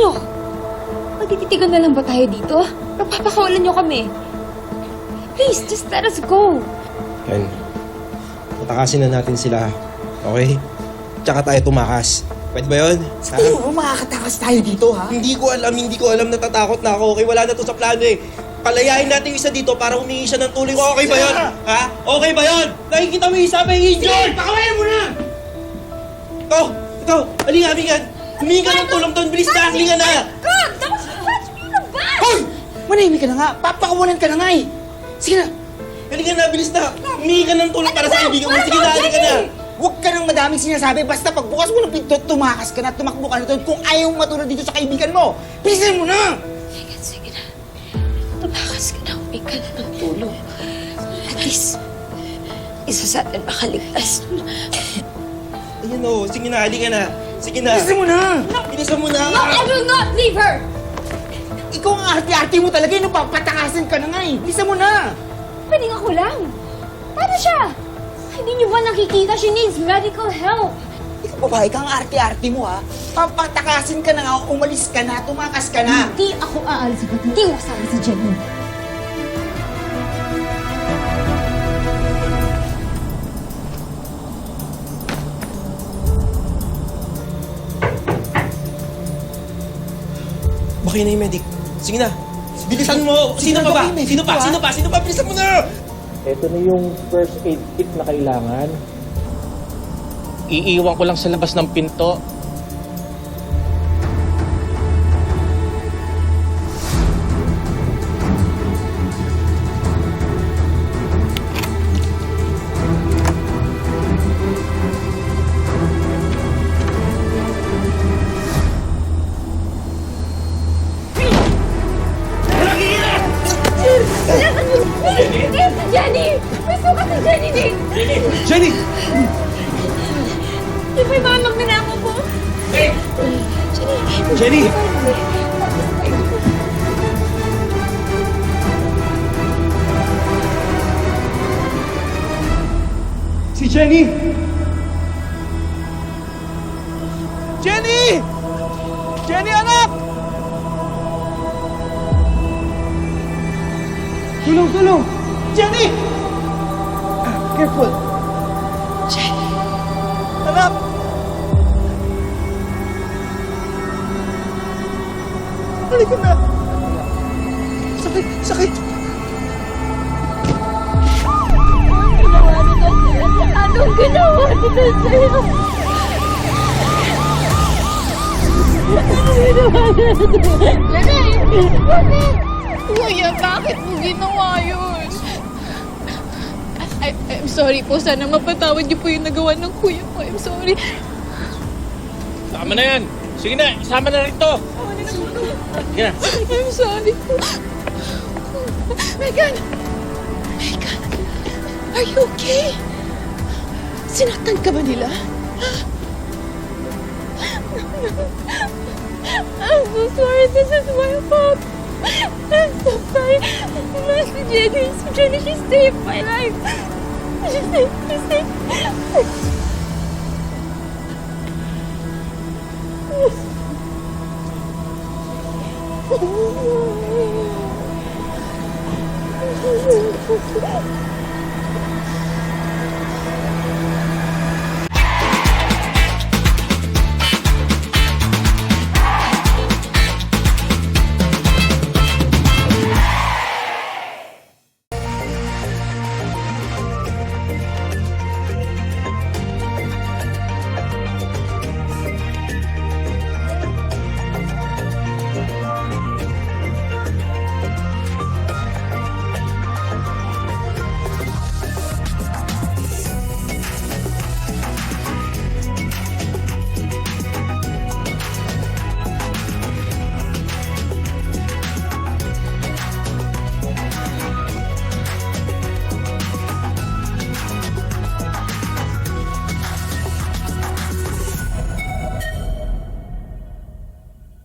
nyo? Magtititigan na lang ba tayo dito? Magpapakawalan nyo kami. Please, just let us go. Yan. Patakasin na natin sila. Okay? Tsaka tayo tumakas. Pwede ba yun? Sa tingin mo, makakatakas tayo dito, ha? Hindi ko alam. Natatakot na ako. Okay, wala na to sa plano eh. Palayain natin yung isa dito para humingi siya ng tulong. Okay ba yun? Ha? Okay ba yun? Nakikita mo yung isa may injured! Pakawalan mo na! Ikaw! Halika! Humingi ka ng tulong doon. Bilis na! Halika na! God! Don't touch me in the back! Hoy! Manahimik ka na nga. Papakawalan ka na nga eh. Sige na. Halika na! Bilis na! Humingi ka ng tulong para sa kaibigan mo. Sige na! Halika na! Huwag ka nang madaming sinasabi. Basta pagbukas mo ng pinto, tumakas ka na, tumakbo ka na doon kung ayaw matulad dito sa kaibigan mo. Bilisan mo na! Sige na. Tumakas ka na. Huwag ka na ng tulong. At least, isa sa atin makaligtas. Ayan o. Sige na! Halika na! Sige na! Bilisan mo na! Bilisan mo na! No, I will not leave her! Ikaw ang arte-arte mo talaga. Yung papatakasin ka na nga eh. Bilisan mo na! Pwedeng ako lang. Paano siya? Hindi niyo ba nakikita? She needs medical help. Ikaw babae ka ang arte-arte mo ha. Papatakasin ka na nga, umalis ka na, tumakas ka na. Hindi ako aalis at hindi ko kasama si Jenny. Bakit na yung medic? Sige na! Bilisan mo! Sino pa ba? Sino pa? Bilisan mo na! Ito na yung first aid kit na kailangan. Iiwan ko lang sa labas ng pinto. Jenny! May sukat si Jenny din! Jenny! Di ba yung mga magninako ko? Jenny! Si Jenny! Jenny! Jenny, anak! Tulong! Jenny! Careful! Jenny! Anak! Halika na! Sakit! Anong ginawa nila sa'yo? Kuya, bakit mo ginawa yun? I'm sorry po. Sana mapatawad niyo po yung nagawa ng kuya ko. I'm sorry. Tama na yan. Sige na, isama na rin to. Sige na. I'm sorry po. Megan! Are you okay? Sinaktan ka ba nila? I'm so sorry. This is my fault. I'm so sorry. Si Jenny, she saved my life. She saved. Oh,